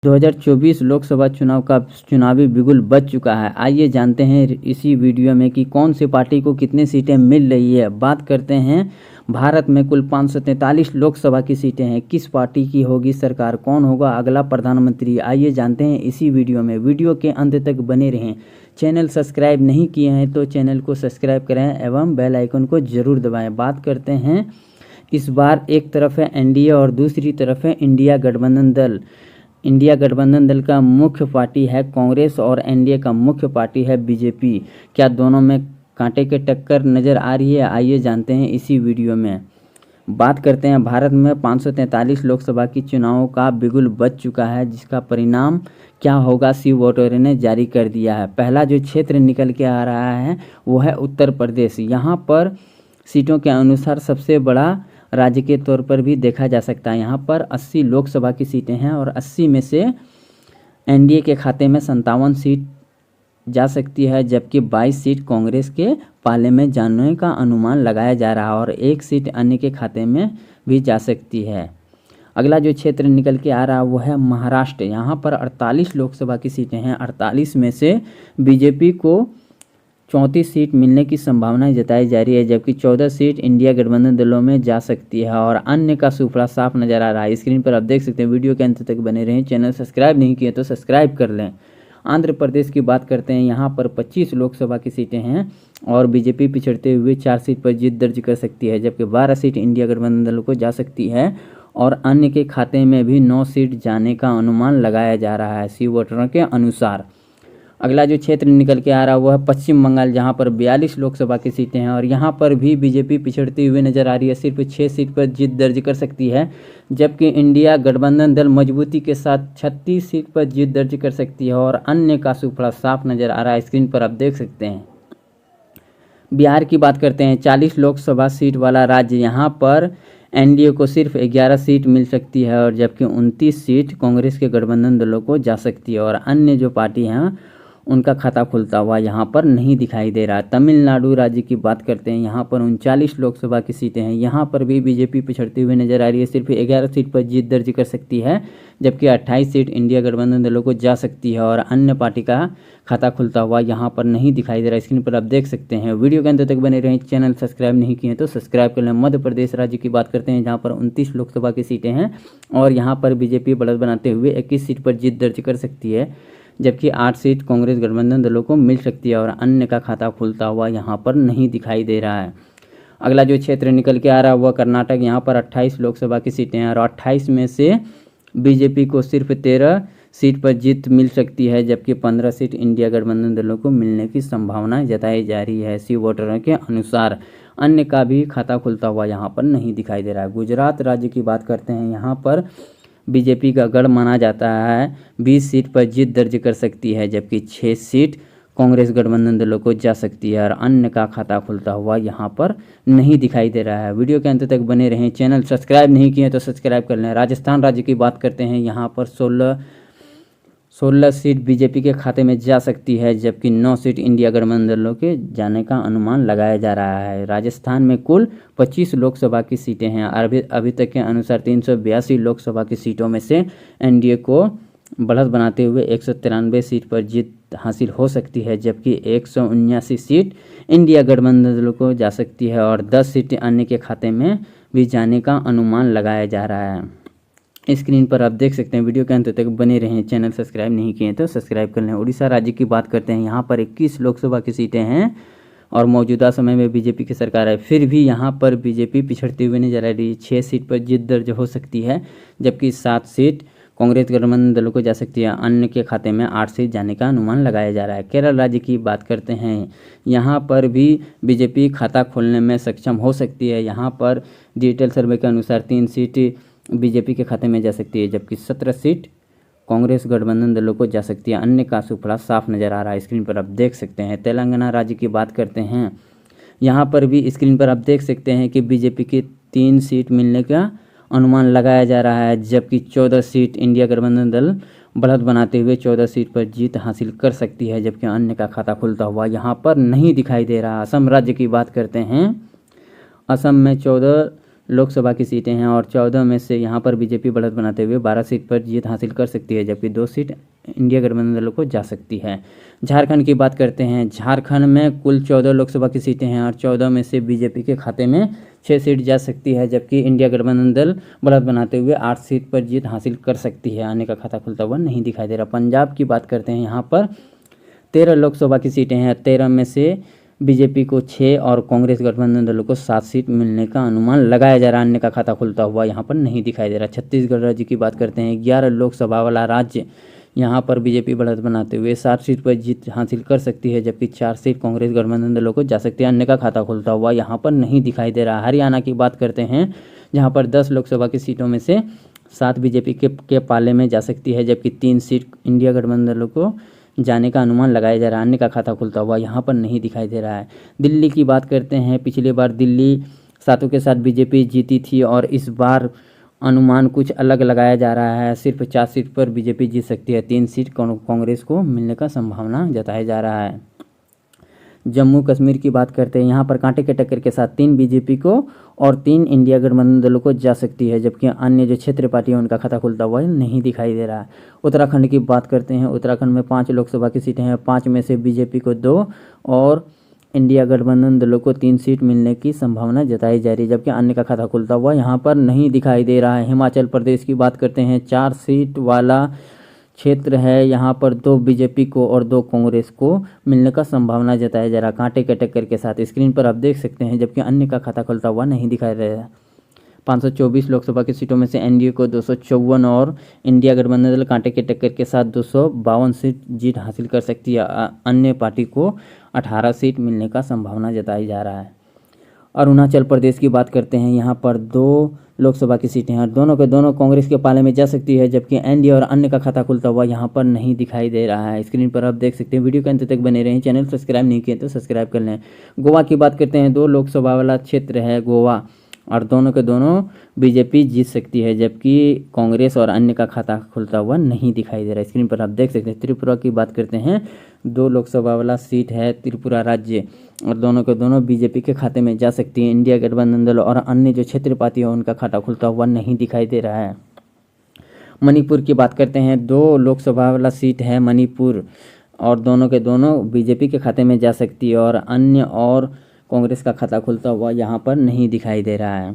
2024 लोकसभा चुनाव का चुनावी बिगुल बज चुका है। आइए जानते हैं इसी वीडियो में कि कौन सी पार्टी को कितनी सीटें मिल रही है। बात करते हैं, भारत में कुल 543 लोकसभा की सीटें हैं। किस पार्टी की होगी सरकार, कौन होगा अगला प्रधानमंत्री, आइए जानते हैं इसी वीडियो में। वीडियो के अंत तक बने रहें। चैनल सब्सक्राइब नहीं किए हैं तो चैनल को सब्सक्राइब करें एवं बेल आइकन को जरूर दबाएँ। बात करते हैं, इस बार एक तरफ है एनडीए और दूसरी तरफ है इंडिया गठबंधन दल। इंडिया गठबंधन दल का मुख्य पार्टी है कांग्रेस और एनडीए का मुख्य पार्टी है बीजेपी। क्या दोनों में कांटे के टक्कर नज़र आ रही है, आइए जानते हैं इसी वीडियो में। बात करते हैं, भारत में 543 लोकसभा की चुनावों का बिगुल बज चुका है, जिसका परिणाम क्या होगा सी वोटरों ने जारी कर दिया है। पहला जो क्षेत्र निकल के आ रहा है वो है उत्तर प्रदेश। यहाँ पर सीटों के अनुसार सबसे बड़ा राज्य के तौर पर भी देखा जा सकता है। यहाँ पर 80 लोकसभा की सीटें हैं और 80 में से एनडीए के खाते में 57 सीट जा सकती है, जबकि 22 सीट कांग्रेस के पाले में जाने का अनुमान लगाया जा रहा है और एक सीट अन्य के खाते में भी जा सकती है। अगला जो क्षेत्र निकल के आ रहा है वो है महाराष्ट्र। यहाँ पर 48 लोकसभा की सीटें हैं। 48 में से बीजेपी को 34 सीट मिलने की संभावना जताई जा रही है, जबकि 14 सीट इंडिया गठबंधन दलों में जा सकती है और अन्य का सूफड़ा साफ नजर आ रहा है। स्क्रीन पर आप देख सकते हैं। वीडियो के अंत तक बने रहें। चैनल सब्सक्राइब नहीं किए तो सब्सक्राइब कर लें। आंध्र प्रदेश की बात करते हैं, यहाँ पर 25 लोकसभा की सीटें हैं और बीजेपी पिछड़ते हुए 4 सीट पर जीत दर्ज कर सकती है, जबकि 12 सीट इंडिया गठबंधन दलों को जा सकती है और अन्य के खाते में भी 9 सीट जाने का अनुमान लगाया जा रहा है सी वोटरों के अनुसार। अगला जो क्षेत्र निकल के आ रहा है वो है पश्चिम बंगाल, जहां पर 42 लोकसभा की सीटें हैं और यहां पर भी बीजेपी पिछड़ती हुई नजर आ रही है। सिर्फ 6 सीट पर जीत दर्ज कर सकती है, जबकि इंडिया गठबंधन दल मजबूती के साथ 36 सीट पर जीत दर्ज कर सकती है और अन्य का सूफड़ा साफ नजर आ रहा है। स्क्रीन पर आप देख सकते हैं। बिहार की बात करते हैं, 40 लोकसभा सीट वाला राज्य। यहाँ पर एनडीए को सिर्फ 11 सीट मिल सकती है और जबकि 29 सीट कांग्रेस के गठबंधन दलों को जा सकती है और अन्य जो पार्टी हैं उनका खाता खुलता हुआ यहाँ पर नहीं दिखाई दे रहा। तमिलनाडु राज्य की बात करते हैं, यहाँ पर 39 लोकसभा की सीटें हैं। यहाँ पर भी बीजेपी पिछड़ती हुई नजर आ रही है। सिर्फ 11 सीट पर जीत दर्ज कर सकती है, जबकि 28 सीट इंडिया गठबंधन दलों को जा सकती है और अन्य पार्टी का खाता खुलता हुआ यहाँ पर नहीं दिखाई दे रहा। स्क्रीन पर आप देख सकते हैं। वीडियो के अंत तक बने रहें। चैनल सब्सक्राइब नहीं किए तो सब्सक्राइब कर लें। मध्य प्रदेश राज्य की बात करते हैं, जहाँ पर 29 लोकसभा की सीटें हैं और यहाँ पर बीजेपी बढ़त बनाते हुए 21 सीट पर जीत दर्ज कर सकती है, जबकि 8 सीट कांग्रेस गठबंधन दलों को मिल सकती है और अन्य का खाता खुलता हुआ यहाँ पर नहीं दिखाई दे रहा है। अगला जो क्षेत्र निकल के आ रहा है वह कर्नाटक। यहाँ पर 28 लोकसभा की सीटें हैं और 28 में से बीजेपी को सिर्फ 13 सीट पर जीत मिल सकती है, जबकि 15 सीट इंडिया गठबंधन दलों को मिलने की संभावना जताई जा रही है सी वोटरों के अनुसार। अन्य का भी खाता खुलता हुआ यहाँ पर नहीं दिखाई दे रहा है। गुजरात राज्य की बात करते हैं, यहाँ पर बीजेपी का गढ़ माना जाता है। 20 सीट पर जीत दर्ज कर सकती है, जबकि 6 सीट कांग्रेस गठबंधन दलों को जा सकती है और अन्य का खाता खुलता हुआ यहाँ पर नहीं दिखाई दे रहा है। वीडियो के अंत तक बने रहें। चैनल सब्सक्राइब नहीं किए तो सब्सक्राइब कर लें। राजस्थान राज्य की बात करते हैं, यहाँ पर 16 सीट बीजेपी के खाते में जा सकती है, जबकि 9 सीट इंडिया गठबंधन दलों के जाने का अनुमान लगाया जा रहा है। राजस्थान में कुल 25 लोकसभा की सीटें हैं। अभी तक के अनुसार 382 लोकसभा की सीटों में से एनडीए को बढ़त बनाते हुए 193 सीट पर जीत हासिल हो सकती है, जबकि 179 सीट इंडिया गठबंधन दलों को जा सकती है और 10 सीटें अन्य के खाते में भी जाने का अनुमान लगाया जा रहा है। स्क्रीन पर आप देख सकते हैं। वीडियो के अंत तक बने रहें। चैनल सब्सक्राइब नहीं किए तो सब्सक्राइब कर लें। उड़ीसा राज्य की बात करते हैं, यहाँ पर 21 लोकसभा की सीटें हैं और मौजूदा समय में बीजेपी की सरकार है। फिर भी यहाँ पर बीजेपी पिछड़ती हुई नजर आ रही है। 6 सीट पर जीत दर्ज हो सकती है, जबकि 7 सीट कांग्रेस गठबंधन दलों को जा सकती है। अन्य के खाते में 8 सीट जाने का अनुमान लगाया जा रहा है। केरल राज्य की बात करते हैं, यहाँ पर भी बीजेपी खाता खोलने में सक्षम हो सकती है। यहाँ पर डिजिटल सर्वे के अनुसार 3 सीट बीजेपी के खाते में जा सकती है, जबकि 17 सीट कांग्रेस गठबंधन दलों को जा सकती है। अन्य का सूफड़ा साफ नज़र आ रहा है। स्क्रीन पर आप देख सकते हैं। तेलंगाना राज्य की बात करते हैं, यहाँ पर भी स्क्रीन पर आप देख सकते हैं कि बीजेपी की 3 सीट मिलने का अनुमान लगाया जा रहा है, जबकि 14 सीट इंडिया गठबंधन दल बढ़त बनाते हुए 14 सीट पर जीत हासिल कर सकती है, जबकि अन्य का खाता खुलता हुआ यहाँ पर नहीं दिखाई दे रहा। असम राज्य की बात करते हैं, असम में 14 लोकसभा की सीटें हैं और 14 में से यहाँ पर बीजेपी बढ़त बनाते हुए 12 सीट पर जीत हासिल कर सकती है, जबकि 2 सीट इंडिया गठबंधन दलों को जा सकती है। झारखंड की बात करते हैं। झारखंड में कुल 14 लोकसभा की सीटें हैं और 14 में से बीजेपी के खाते में 6 सीट जा सकती है, जबकि इंडिया गठबंधन दल बढ़त बनाते हुए 8 सीट पर जीत हासिल कर सकती है। आने का खाता खुलता हुआ नहीं दिखाई दे रहा। पंजाब की बात करते हैं। यहाँ पर 13 लोकसभा की सीटें हैं। 13 में से बीजेपी को 6 और कांग्रेस गठबंधन दलों को 7 सीट मिलने का अनुमान लगाया जा रहा है। अन्य का खाता खुलता हुआ यहाँ पर नहीं दिखाई दे रहा। छत्तीसगढ़ राज्य की बात करते हैं। 11 लोकसभा वाला राज्य, यहाँ पर बीजेपी बढ़त बनाते हुए 7 सीट पर जीत हासिल कर सकती है, जबकि 4 सीट कांग्रेस गठबंधन दलों को जा सकती है। अन्य का खाता खुलता हुआ यहाँ पर नहीं दिखाई दे रहा। हरियाणा की बात करते हैं, जहाँ पर 10 लोकसभा की सीटों में से 7 बीजेपी के पाले में जा सकती है, जबकि 3 सीट इंडिया गठबंधन दलों को जाने का अनुमान लगाया जा रहा है। अन्य का खाता खुलता हुआ यहाँ पर नहीं दिखाई दे रहा है। दिल्ली की बात करते हैं। पिछली बार दिल्ली 7 के साथ बीजेपी जीती थी और इस बार अनुमान कुछ अलग लगाया जा रहा है। सिर्फ 4 सीट पर बीजेपी जीत सकती है, 3 सीट कांग्रेस को मिलने का संभावना जताया जा रहा है। जम्मू कश्मीर की बात करते हैं। यहाँ पर कांटे के टक्कर के साथ 3 बीजेपी को और 3 इंडिया गठबंधन दलों को जा सकती है, जबकि अन्य जो क्षेत्रीय पार्टी है उनका खाता खुलता हुआ नहीं दिखाई दे रहा है। उत्तराखंड की बात करते हैं। उत्तराखंड में 5 लोकसभा की सीटें हैं। 5 में से बीजेपी को 2 और इंडिया गठबंधन दलों को 3 सीट मिलने की संभावना जताई जा रही है, जबकि अन्य का खाता खुलता हुआ यहाँ पर नहीं दिखाई दे रहा है। हिमाचल प्रदेश की बात करते हैं। 4 सीट वाला क्षेत्र है। यहाँ पर 2 बीजेपी को और 2 कांग्रेस को मिलने का संभावना जताया जा रहा है, कांटे के टक्कर के साथ। स्क्रीन पर आप देख सकते हैं, जबकि अन्य का खाता खुलता हुआ नहीं दिखाई दे रहा है। 524 लोकसभा की सीटों में से एनडीए को 254 और इंडिया गठबंधन दल कांटे के टक्कर के साथ 252 सीट जीत हासिल कर सकती है। अन्य पार्टी को 18 सीट मिलने का संभावना जताई जा रहा है। अरुणाचल प्रदेश की बात करते हैं। यहाँ पर 2 लोकसभा की सीटें हैं और दोनों के दोनों कांग्रेस के पाले में जा सकती है, जबकि एनडीए और अन्य का खाता खुलता हुआ यहाँ पर नहीं दिखाई दे रहा है। स्क्रीन पर आप देख सकते हैं। वीडियो के अंत तक बने रहें। चैनल सब्सक्राइब नहीं किए तो सब्सक्राइब कर लें। गोवा की बात करते हैं। 2 लोकसभा वाला क्षेत्र है गोवा और दोनों के दोनों बीजेपी जीत सकती है, जबकि कांग्रेस और अन्य का खाता खुलता हुआ नहीं दिखाई दे रहा है। स्क्रीन पर आप देख सकते हैं। त्रिपुरा की बात करते हैं। 2 लोकसभा वाला सीट है त्रिपुरा राज्य और दोनों के दोनों बीजेपी के खाते में जा सकती है। इंडिया गठबंधन दल और अन्य जो क्षेत्रीय पार्टी है उनका खाता खुलता हुआ नहीं दिखाई दे रहा है। मणिपुर की बात करते हैं। 2 लोकसभा वाला सीट है मणिपुर और दोनों के दोनों बीजेपी के खाते में जा सकती है और अन्य और कांग्रेस का खाता खुलता हुआ यहाँ पर नहीं दिखाई दे रहा है।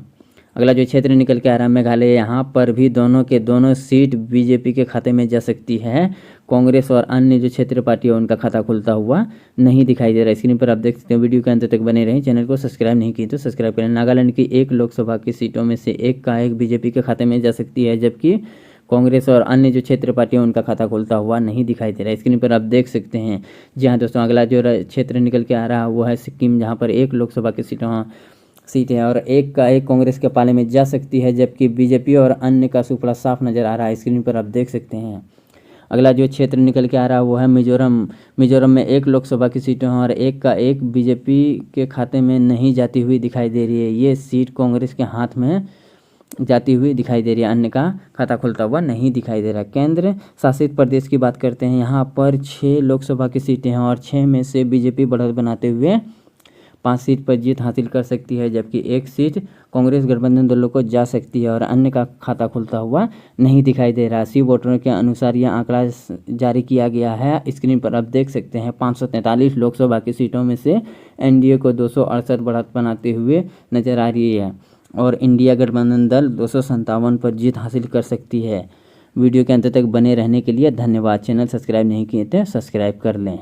अगला जो क्षेत्र निकल के आ रहा है मेघालय, यहाँ पर भी दोनों के दोनों सीट बीजेपी के खाते में जा सकती है। कांग्रेस और अन्य जो क्षेत्रीय पार्टी है उनका खाता खुलता हुआ नहीं दिखाई दे रहा है। स्क्रीन पर आप देख सकते हैं। वीडियो के अंत तक बने रहें। चैनल को सब्सक्राइब नहीं किए तो सब्सक्राइब करें। नागालैंड की 1 लोकसभा की सीटों में से 1 का 1 बीजेपी के खाते में जा सकती है, जबकि कांग्रेस और अन्य जो क्षेत्रीय पार्टी है उनका खाता खुलता हुआ नहीं दिखाई दे रहा है। स्क्रीन पर आप देख सकते हैं। जी हाँ दोस्तों, अगला जो क्षेत्र निकल के आ रहा है वो है सिक्किम, जहाँ पर 1 लोकसभा की सीट है और 1 का 1 कांग्रेस के पाले में जा सकती है, जबकि बीजेपी और अन्य का सुपड़ा साफ नजर आ रहा है। स्क्रीन पर आप देख सकते हैं। अगला जो क्षेत्र निकल के आ रहा है वो है मिजोरम। मिजोरम में 1 लोकसभा की सीटें हैं और 1 का 1 बीजेपी के खाते में नहीं जाती हुई दिखाई दे रही है। ये सीट कांग्रेस के हाथ में जाती हुई दिखाई दे रही है। अन्य का खाता खुलता हुआ नहीं दिखाई दे रहा। केंद्र शासित प्रदेश की बात करते हैं। यहाँ पर 6 लोकसभा की सीटें हैं और 6 में से बीजेपी बढ़त बनाते हुए 5 सीट पर जीत हासिल कर सकती है, जबकि 1 सीट कांग्रेस गठबंधन दलों को जा सकती है और अन्य का खाता खुलता हुआ नहीं दिखाई दे रहा। सी वोटरों के अनुसार यह आंकड़ा जारी किया गया है। स्क्रीन पर आप देख सकते हैं। 543 लोकसभा की सीटों में से एनडीए को 268 बढ़त बनाते हुए नजर आ रही है और इंडिया गठबंधन दल 257 पर जीत हासिल कर सकती है। वीडियो के अंत तक बने रहने के लिए धन्यवाद। चैनल सब्सक्राइब नहीं किए तो सब्सक्राइब कर लें।